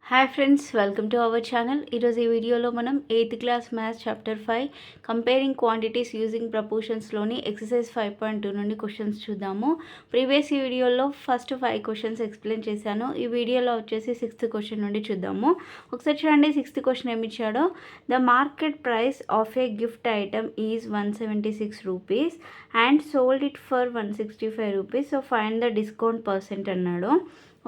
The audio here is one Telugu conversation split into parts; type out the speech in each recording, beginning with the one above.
Hi friends, welcome to our channel. ఈరోజు ఈ వీడియోలో మనం 8th class maths chapter 5 comparing quantities using ప్రపోర్షన్స్లోని ఎక్సర్సైజ్ 5.2 నుండి క్వశ్చన్స్ చూద్దాము. ప్రీవియస్ ఈ వీడియోలో ఫస్ట్ 5 క్వశ్చన్స్ ఎక్స్ప్లెయిన్ చేశాను. ఈ వీడియోలో వచ్చేసి 6th క్వశ్చన్ నుండి చూద్దాము. ఒకసారి చూడండి, 6th క్వశ్చన్ ఏమి ఇచ్చాడో. The market price of a gift item is 176 rupees and sold it for 165 rupees. So find the discount percent అన్నాడు.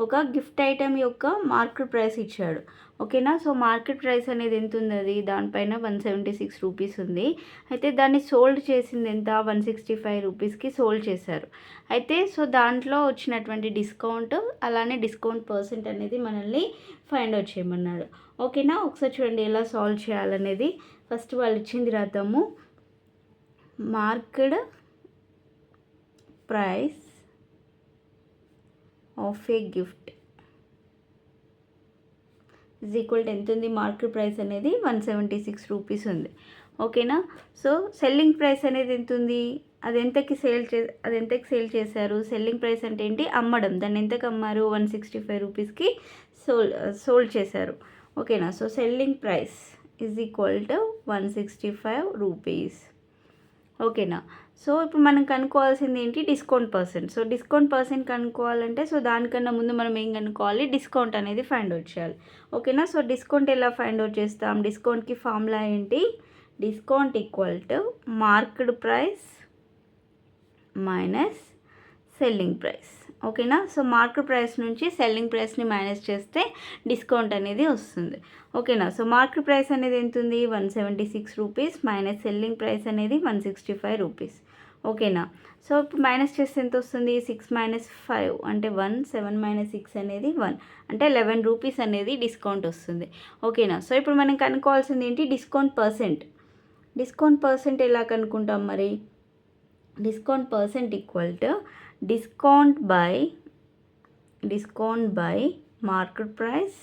ఒక గిఫ్ట్ ఐటెం యొక్క మార్కెట్ ప్రైస్ ఇచ్చాడు, ఓకేనా. సో మార్కెట్ ప్రైస్ అనేది ఎంత ఉంది, అది దానిపైన 176 రూపీస్ ఉంది. అయితే దాన్ని సోల్డ్ చేసింది ఎంత, 165 రూపీస్కి సోల్డ్ చేశారు. అయితే సో దాంట్లో వచ్చినటువంటి డిస్కౌంట్, అలానే డిస్కౌంట్ పర్సెంట్ అనేది మనల్ని ఫైండ్ అవుట్ చేయమన్నాడు, ఓకేనా. ఒకసారి చూడండి ఎలా సాల్వ్ చేయాలనేది. ఫస్ట్ వాళ్ళు ఇచ్చింది రాద్దాము. Market price of a gift is equal to ఎంత ఉంది, మార్కెట్ ప్రైస్ అనేది 176 రూపీస్ ఉంది, ఓకేనా. సో సెల్లింగ్ ప్రైస్ అనేది ఎంత ఉంది, అది ఎంతకి సేల్ చేశారు. సెల్లింగ్ ప్రైస్ అంటే ఏంటి, అమ్మడం. దాన్ని ఎంతకు అమ్మారు, 165 రూపీస్కి సోల్డ్ చేశారు, ఓకేనా. So selling price is equal to 165 rupees, ఓకేనా. సో ఇప్పుడు మనం కనుక్కోవాల్సింది ఏంటి, discount percent. So discount percent కనుక్కోవాలంటే సో దానికన్నా ముందు మనం ఏం కనుక్కోవాలి, డిస్కౌంట్ అనేది ఫైండ్ అవుట్ చేయాలి, ఓకేనా. సో డిస్కౌంట్ ఎలా ఫైండ్ అవుట్ చేస్తాం, డిస్కౌంట్కి ఫార్ములా ఏంటి, discount equal to market price minus selling price, ఓకేనా. సో మార్కెట్ ప్రైస్ నుంచి సెల్లింగ్ ప్రైస్ని మైనస్ చేస్తే డిస్కౌంట్ అనేది వస్తుంది, ఓకేనా. సో మార్కెట్ ప్రైస్ అనేది ఎంత ఉంది, 176 రూపీస్ మైనస్ సెల్లింగ్ ప్రైస్ అనేది 165 రూపీస్, ఓకేనా. సో ఇప్పుడు మైనస్ చేస్తే ఎంత వస్తుంది, 6 మైనస్ 5 అంటే 1, 7 మైనస్ 6 అనేది 1, అంటే 11 రూపీస్ అనేది డిస్కౌంట్ వస్తుంది, ఓకేనా. సో ఇప్పుడు మనం కనుక్కోవాల్సింది ఏంటి, డిస్కౌంట్ పర్సెంట్. డిస్కౌంట్ పర్సెంట్ ఎలా కనుక్కుంటాం మరి, discount percent equal to discount by market price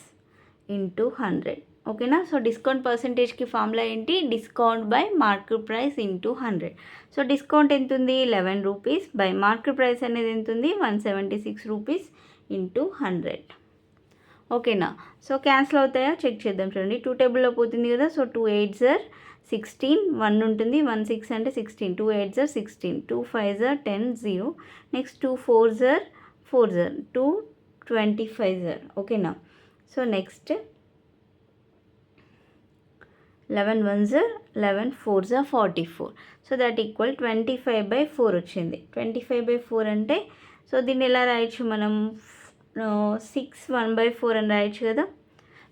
into 100, ఓకేనా. సో డిస్కౌంట్ పర్సెంటేజ్కి ఫార్ములా ఏంటి, discount by market price into 100. So discount ఎంత ఉంది, 11 రూపీస్ బై మార్కెట్ ప్రైస్ అనేది ఎంత ఉంది, 176 రూపీస్ ఇంటూ 100, ఓకేనా. సో క్యాన్సిల్ అవుతాయా చెక్ చేద్దాం. చూడండి, 2 టేబుల్లో పోతుంది కదా. సో 2 8s are 16, 1 ఉంటుంది, 1 6 అంటే 16, 2 8s are 16, 2 5s are 10, 0. Next 2 4s are 4s are 2 25s are, ఓకేనా. So next 11 1s are 11, 4s are 44. So that equal 25/4 వచ్చింది. 25/4 అంటే సో దీన్ని ఎలా రాయొచ్చు మనం, 6 1/4 అని రాయొచ్చు కదా.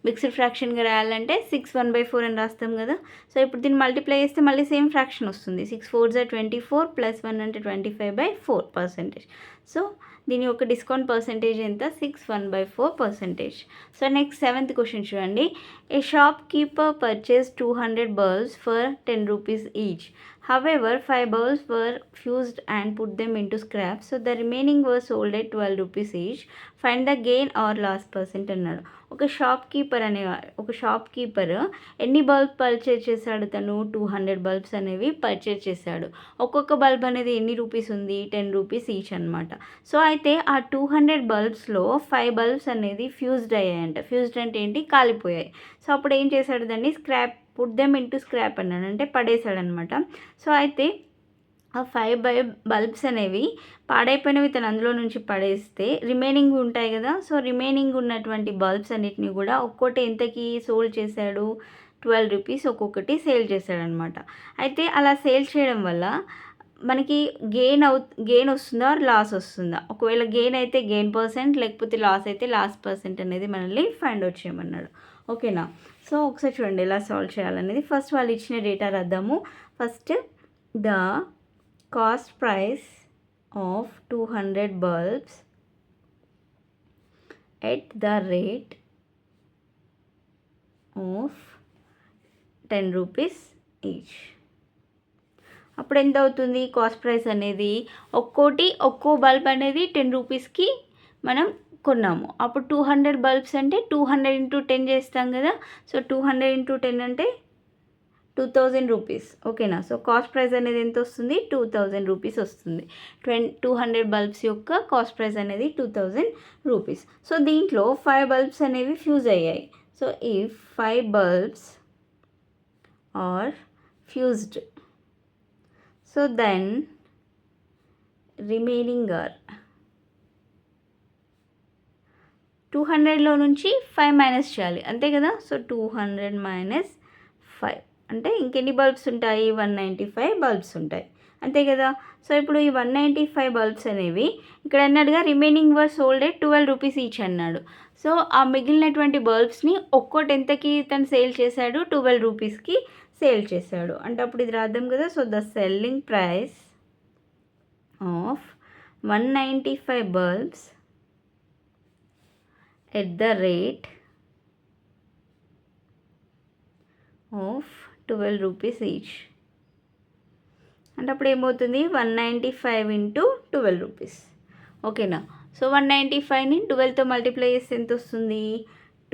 మిక్స్డ్ ఫ్రాక్షన్గా రాయాలంటే 6 1/4 అని రాస్తాం కదా. సో ఇప్పుడు దీన్ని మల్టిప్లై చేస్తే మళ్ళీ సేమ్ ఫ్రాక్షన్ వస్తుంది. 6 4s are 24 ప్లస్ 1 అంటే 25/4%. సో దీని యొక్క డిస్కౌంట్ పర్సెంటేజ్ ఎంత, 6 1/4%. సో నెక్స్ట్ 7th క్వశ్చన్ చూడండి. A shopkeeper purchase 200 bulbs for 10 rupees each. However, 5 bulbs were fused and put them into scrap. So the remaining were sold at 12 rupees each. Find the gain or loss percent అన్నాడు. ఒక షాప్ కీపర్ ఎన్ని బల్బ్ పర్చేజ్ చేశాడు, తను 200 బల్బ్స్ అనేవి పర్చేజ్ చేశాడు. ఒక్కొక్క బల్బ్ అనేది ఎన్ని రూపీస్ ఉంది, 10 రూపీస్ ఈచ్ అనమాట. సో అయితే ఆ 200 బల్బ్స్లో 5 బల్బ్స్ అనేది ఫ్యూజ్డ్ అయ్యాయంట. ఫ్యూజ్డ్ అంటే ఏంటి, కాలిపోయాయి. సో అప్పుడు ఏం చేశాడు, దాన్ని పుట్ దెమ్ ఇంటూ స్క్రాప్ అన్నాడు, అంటే పడేశాడనమాట. సో అయితే ఆ 5 బల్బ్స్ అనేవి పాడైపోయినవి తను అందులో నుంచి పడేస్తే రిమైనింగ్ ఉంటాయి కదా. సో రిమైనింగ్ ఉన్నటువంటి బల్బ్స్ అన్నిటిని కూడా ఒక్కొక్కటి ఎంతకి సోల్డ్ చేశాడు, 12 రూపీస్ ఒక్కొక్కటి సేల్ చేశాడనమాట. అయితే అలా సేల్ చేయడం వల్ల మనకి గెయిన్ వస్తుందా లాస్ వస్తుందా. ఒకవేళ గెయిన్ అయితే గెయిన్ పర్సెంట్, లేకపోతే లాస్ అయితే లాస్ పర్సెంట్ అనేది మనల్ని ఫైండ్ అవుట్ చేయమన్నాడు, ఓకేనా. సో ఒకసారి చూడండి ఎలా సాల్వ్ చేయాలనేది. ఫస్ట్ వాళ్ళు ఇచ్చిన డేటా రాద్దాము. First the cost price of 200 bulbs at the rate of 10 rupees each. అప్పుడు ఎంత అవుతుంది, కాస్ట్ ప్రైస్ అనేది ఒక్కో బల్బ్ అనేది 10 రూపీస్కి మనం కొన్నాము. అప్పుడు 200 బల్బ్స్ అంటే 200 × 10 చేస్తాం కదా. సో 200 × 10 అంటే 2000 రూపీస్. ఓకేనా. సో కాస్ట్ ప్రైస్ అనేది ఎంత వస్తుంది, 2000 రూపీస్ వస్తుంది. 200 బల్బ్స్ యొక్క కాస్ట్ ప్రైస్ అనేది 2000 రూపీస్. సో దీంట్లో 5 బల్బ్స్ అనేవి ఫ్యూజ్ అయ్యాయి. So if 5 bulbs are fused, so then remaining are 200లో నుంచి 5 మైనస్ చేయాలి, అంతే కదా. సో 200 మైనస్ 5 అంటే ఇంకెన్ని బల్బ్స్ ఉంటాయి, 195 బల్బ్స్ ఉంటాయి, అంతే కదా. సో ఇప్పుడు ఈ 195 బల్బ్స్ అనేవి ఇక్కడ అన్నాడుగా remaining were sold at 12 rupees each అన్నాడు. సో ఆ మిగిలినటువంటి బల్బ్స్ని ఒక్కోటి ఎంతకి తను సేల్ చేశాడు, 12 రూపీస్కి సేల్ చేశాడు. అంటే అప్పుడు ఇది రాద్దాం కదా. So the selling price of 195 bulbs at the rate of 12 rupees each. అంటే అప్పుడు ఏమవుతుంది, 195 ఇంటూ 12 రూపీస్. ఓకేనా. సో 195ని 12తో మల్టిప్లై చేస్తే ఎంత వస్తుంది,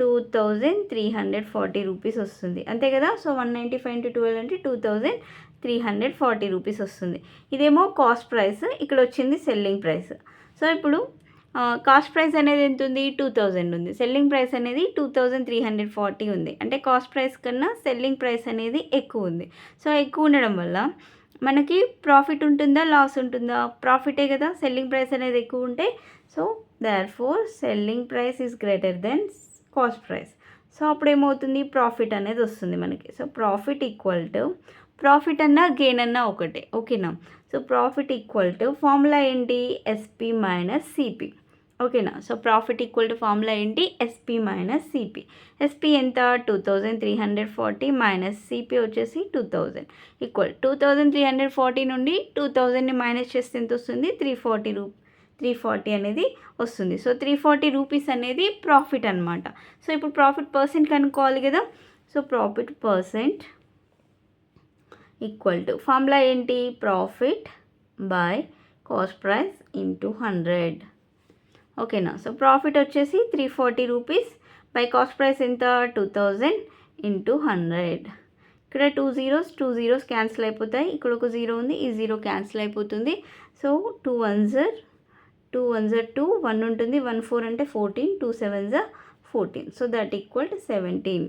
2340 రూపీస్ వస్తుంది, అంతే కదా. సో 195 ఇంటూ 12 అంటే 2340 రూపీస్ వస్తుంది. ఇదేమో కాస్ట్ ప్రైస్, ఇక్కడ వచ్చింది సెల్లింగ్ ప్రైస్. సో ఇప్పుడు కాస్ట్ ప్రైస్ అనేది ఎంత ఉంది, 2000 ఉంది. సెల్లింగ్ ప్రైస్ అనేది 2340 ఉంది. అంటే కాస్ట్ ప్రైస్ కన్నా సెల్లింగ్ ప్రైస్ అనేది ఎక్కువ ఉంది. సో ఎక్కువ ఉండడం వల్ల మనకి ప్రాఫిట్ ఉంటుందా, లాస్ ఉంటుందా, ప్రాఫిటే కదా. సెల్లింగ్ ప్రైస్ అనేది ఎక్కువ ఉంటే, so therefore selling price is greater than cost price. So అప్పుడు ఏమవుతుంది, ప్రాఫిట్ అనేది వస్తుంది మనకి. So profit equal to, profit అన్నా గెయిన్ అన్నా ఒకటే, ఓకేనా. So profit equal to formula ఏంటి, ఎస్పీ మైనస్ సిపి, ఓకేనా. So profit equal to formula ఏంటి, ఎస్పీ మైనస్ సిపి. ఎస్పీ ఎంత, 2340 మైనస్ సిపి వచ్చేసి 2000 ఈక్వల్ 2340 నుండి 2000ని మైనస్ చేస్తే ఎంత వస్తుంది, 340 అనేది వస్తుంది. సో 340 రూపీస్ అనేది ప్రాఫిట్ అనమాట. సో ఇప్పుడు ప్రాఫిట్ పర్సెంట్ కనుక్కోవాలి కదా. So profit percent equal to formula ఏంటి, profit by cost price into 100, ఓకేనా. సో ప్రాఫిట్ వచ్చేసి 340 రూపీస్ బై కాస్ట్ ప్రైస్ ఎంత, 2000 ఇంటూ 100. ఇక్కడ 2 zeros క్యాన్సిల్ అయిపోతాయి, ఇక్కడ ఒక 0 ఉంది, ఈ 0 క్యాన్సిల్ అయిపోతుంది. సో 2 1s 2 1 ఉంటుంది, 1 4 అంటే 14, 2 7s 14. So that equal to 17.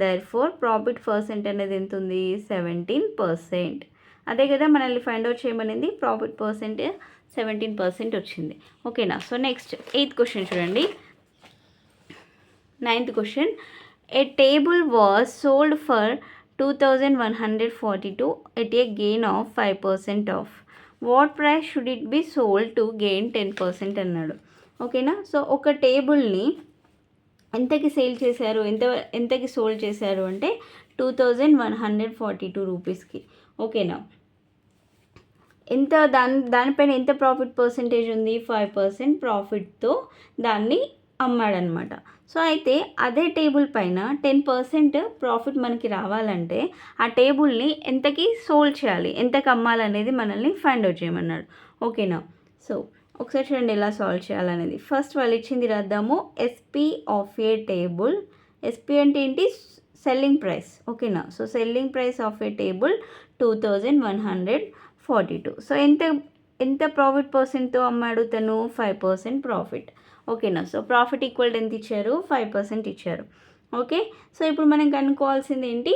Therefore profit percent అనేది ఎంత ఉంది, 17%. అదే కదా మనల్ని ఫైండ్ అవుట్ చేయమనింది, ప్రాఫిట్ పర్సెంట్ 17% వచ్చింది, ఓకేనా. సో నెక్స్ట్ 8th క్వశ్చన్ చూడండి. 9th question, A table was sold for 2142 at a gain of 5% of. What price should it be sold to gain 10% అన్నాడు, ఓకేనా. సో ఒక టేబుల్ని ఎంతకి సేల్ చేశారు, ఎంతకి సోల్డ్ చేశారు అంటే 2142 రూపీస్కి, ఓకేనా. ఎంత దానిపైన ఎంత ప్రాఫిట్ పర్సెంటేజ్ ఉంది, 5% ప్రాఫిట్తో దాన్ని అమ్మాడనమాట. సో అయితే అదే టేబుల్ పైన 10% ప్రాఫిట్ మనకి రావాలంటే ఆ టేబుల్ని ఎంతకి సోల్డ్ చేయాలి, ఎంతకి అమ్మాలనేది మనల్ని ఫైండ్ అవుట్ చేయమన్నాడు, ఓకేనా. సో ఒకసారి చూడండి ఎలా సాల్వ్ చేయాలనేది. ఫస్ట్ వాళ్ళు ఇచ్చింది రాద్దాము, SP of a table. SP అంటే ఏంటి, సెల్లింగ్ ప్రైస్, ఓకేనా. So selling price of a table 2142. So ఎంత ప్రాఫిట్ పర్సెంట్తో అమ్మాడు తను, 5% ప్రాఫిట్, ఓకేనా. సో ప్రాఫిట్ ఈక్వల్ ఎంత ఇచ్చారు, 5% ఇచ్చారు, ఓకే. సో ఇప్పుడు మనం కనుక్కోవాల్సింది ఏంటి,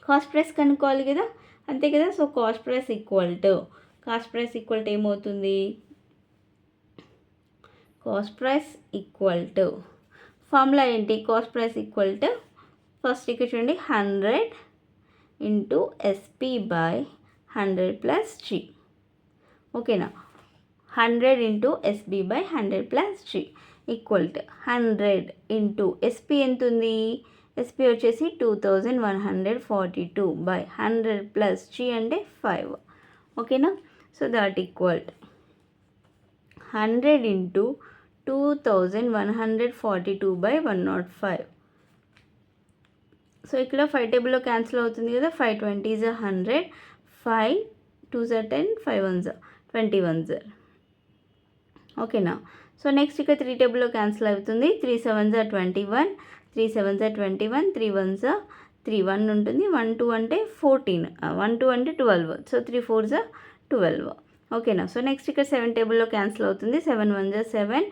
కాస్ట్ ప్రైస్ కనుక్కోవాలి కదా, అంతే కదా. So cost price equal to ఏమవుతుంది, cost price equal to formula ఏంటి, cost price equal to first ఇక్కడ చూడండి 100 into SP by 100 plus G, ఓకేనా. 100 into SP by 100 plus G equal to 100 into SP ఎంత ఉంది, ఎస్పీ వచ్చేసి 2142 బై 100 ప్లస్ జీ అంటే 5, ఓకేనా. So that equal 100 into 2142 by 105. So ఇక్కడ 5 టేబుల్లో క్యాన్సిల్ అవుతుంది కదా, 5 20s 100, 5 2s 10, 5 1s 21s, ఓకేనా. సో నెక్స్ట్ ఇక్కడ 3 టేబుల్లో క్యాన్సిల్ అవుతుంది, 3 7s 21, 3 7s 21, 3 1s 3 1 ఉంటుంది, 1 2 అంటే 14, 1 2 అంటే 12, సో 3 4 జా 12. ఓకేనా. సో నెక్స్ట్ ఇక్కడ 7 టేబుల్లో క్యాన్సిల్ అవుతుంది. 7 1 జా 7,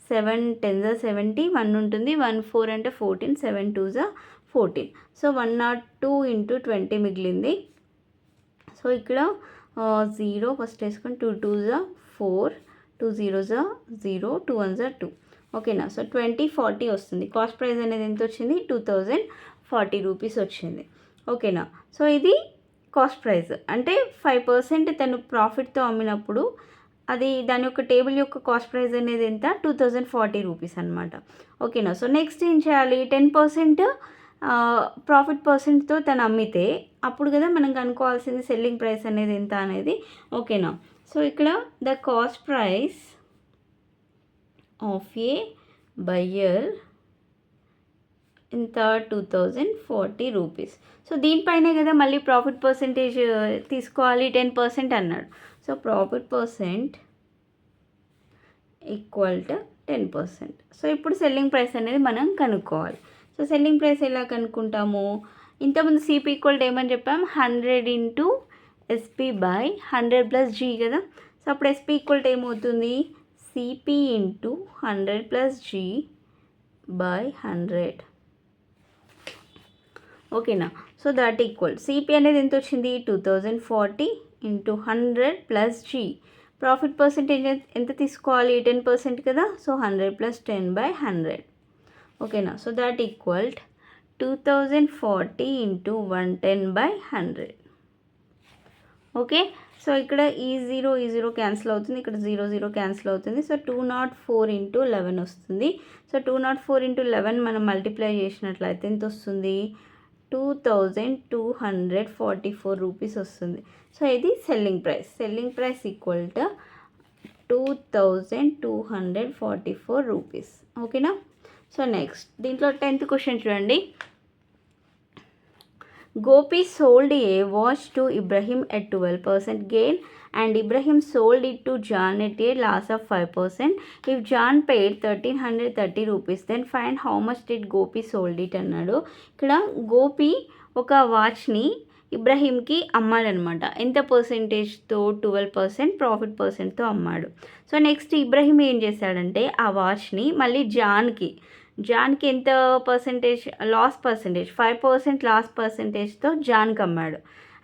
7 10 జా 70, 1 ఉంటుంది, 1 4 అంటే 14, 7 2 జా 14. సో 102 × 20 మిగిలింది. సో ఇక్కడ 0 ఫస్ట్ వేసుకొని 2 2 జా 4, 2 0 జా 0, 2 1 జా 2. ఓకేనా. సో 2040 వస్తుంది. కాస్ట్ ప్రైస్ అనేది ఎంత వచ్చింది? 2040 రూపీస్ వచ్చింది. ఓకేనా. సో ఇది కాస్ట్ ప్రైస్ అంటే 5% తను ప్రాఫిట్తో అమ్మినప్పుడు అది దాని యొక్క టేబుల్ యొక్క కాస్ట్ ప్రైస్ అనేది ఎంత? 2040 రూపీస్ అనమాట. ఓకేనా. సో నెక్స్ట్ ఏం చేయాలి? 10% ప్రాఫిట్ పర్సెంట్తో తను అమ్మితే అప్పుడు కదా మనం కనుక్కోవాల్సింది సెల్లింగ్ ప్రైస్ అనేది ఎంత అనేది. ఓకేనా. సో ఇక్కడ the cost price of A buyer ఇంత 2040 రూపీస్. సో దీనిపైనే కదా మళ్ళీ ప్రాఫిట్ పర్సెంటేజ్ తీసుకోవాలి, 10% అన్నాడు. So profit percent equal to 10%. So ఇప్పుడు సెల్లింగ్ ప్రైస్ అనేది మనం కనుక్కోవాలి. సో సెల్లింగ్ ప్రైస్ ఎలా కనుక్కుంటాము? ఇంతకుముందు సిపి ఈక్వల్ టు ఏమని చెప్పాం? 100 × ఎస్పి బై 100 + జీ కదా. సో అప్పుడు ఎస్పి ఈక్వల్ టు ఏమవుతుంది? CP × 100 + G by 100. ఓకేనా. సో దట్ ఈక్వల్ సిపి అనేది ఎంత వచ్చింది? 2040 × 100 + జీ. ప్రాఫిట్ పర్సెంటేజ్ ఎంత తీసుకోవాలి? 10% కదా. So 100 + 10 by 100. ఓకేనా. So that equal 2040 × 110 by 100. Okay. So ఇక్కడ ఈ 0 క్యాన్సిల్ అవుతుంది, ఇక్కడ 0 క్యాన్సిల్ అవుతుంది. సో 204 × 11 వస్తుంది. సో 204 × 11 మనం మల్టిప్లై చేసినట్లయితే ఎంత వస్తుంది? 2244 రూపీస్ వస్తుంది. సో ఇది selling price. Selling price equal to 2244 rupees. ఓకేనా. సో నెక్స్ట్ దీంట్లో 10th క్వశ్చన్ చూడండి. Gopi sold a watch to Ibrahim at 12% gain and Ibrahim sold it to John at a loss of 5%. If John paid 1330 rupees, then find how much did Gopi sold it అన్నాడు. ఇక్కడ గోపి ఒక వాచ్ని ఇబ్రహీంకి అమ్మాడనమాట. ఎంత పర్సెంటేజ్తో? 12% ప్రాఫిట్ పర్సెంట్తో అమ్మాడు. సో నెక్స్ట్ ఇబ్రహీం ఏం చేశాడంటే ఆ వాచ్ని మళ్ళీ జాన్కి ఎంత పర్సెంటేజ్? లాస్ పర్సెంటేజ్ 5% లాస్ పర్సెంటేజ్తో జాన్కి అమ్మాడు.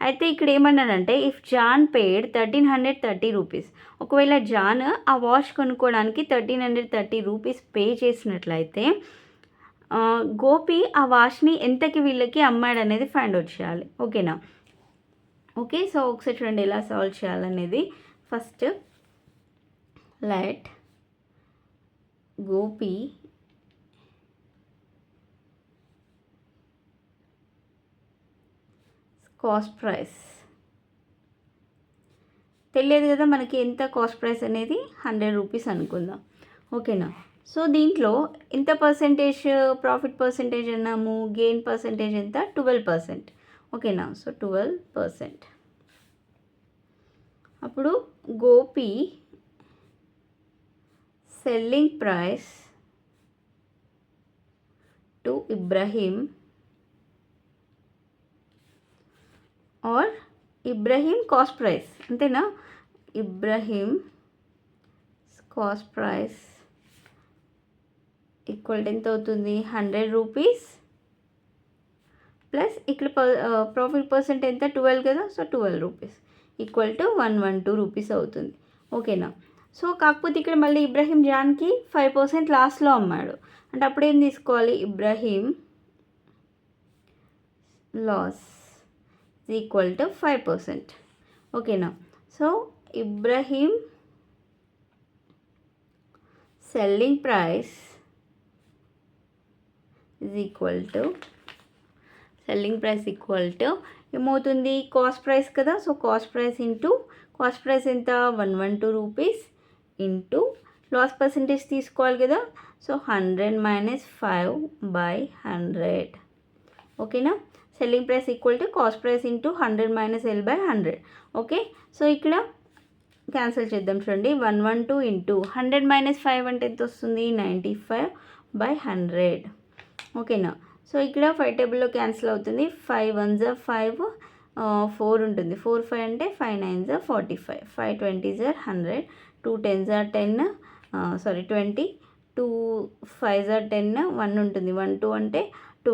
అయితే ఇక్కడ ఏమన్నాడంటే ఇఫ్ జాన్ పేడ్ 1330 రూపీస్, ఒకవేళ జాన్ ఆ వాచ్ కొనుక్కోవడానికి 1330 రూపీస్ పే చేసినట్లయితే గోపి ఆ వాచ్ని ఎంతకి వీళ్ళకి అమ్మాడు అనేది ఫైండ్ అవుట్ చేయాలి. ఓకేనా. ఓకే. సో ఒకసారి చూడండి ఎలా సాల్వ్ చేయాలనేది. First let Gopi cost price తెలియదు కదా మనకి ఎంత కాస్ట్ ప్రైస్ అనేది 100 రూపీస్ అనుకుందాం. ఓకేనా. సో దీంట్లో ఎంత పర్సెంటేజ్ ప్రాఫిట్ పర్సెంటేజ్ అన్నాము? గెయిన్ పర్సెంటేజ్ ఎంత? 12%. ఓకేనా. సో 12%. అప్పుడు Gopi selling price to Ibrahim और ఇబ్రహీం కాస్ట్ ప్రైస్ అంతేనా? ఇబ్రహీం కాస్ట్ ప్రైస్ ఈక్వల్ ఎంత అవుతుంది? 100 రూపీస్ ప్లస్ ఇక్కడ ప్రాఫిట్ పర్సెంట్ ఎంత? 12 కదా. So 12 rupees equal to 112 rupees అవుతుంది. ఓకేనా. సో కాకపోతే ఇక్కడ మళ్ళీ ఇబ్రహీం జాన్కి 5% లాస్లో అమ్మాడు అంటే అప్పుడు ఏం తీసుకోవాలి? Ibrahim loss equal to 5%. ఓకేనా. So Ibrahim selling price equal to ఏమవుతుంది? కాస్ట్ ప్రైస్ కదా. So cost price into cost price ఎంత? 112 రూపీస్ ఇంటూ లాస్ పర్సెంటేజ్ తీసుకోవాలి కదా. So 100 - 5 by 100. ఓకేనా. Selling price equal to cost price into 100 - L by 100. Okay. So ఇక్కడ క్యాన్సిల్ చేద్దాం చూడండి. 112 ఇంటూ 100 - 5 అంటే ఎంత వస్తుంది? 95 బై 100. ఓకేనా. సో ఇక్కడ 5 టేబుల్లో క్యాన్సిల్ అవుతుంది. 5 1 జా 5, 4 ఉంటుంది. 4 5 అంటే 5 9 జా 45, 5 20 జా 100, 2 10 జా 10, 20, 2 5 జా 10, 1 ఉంటుంది. 1 2 అంటే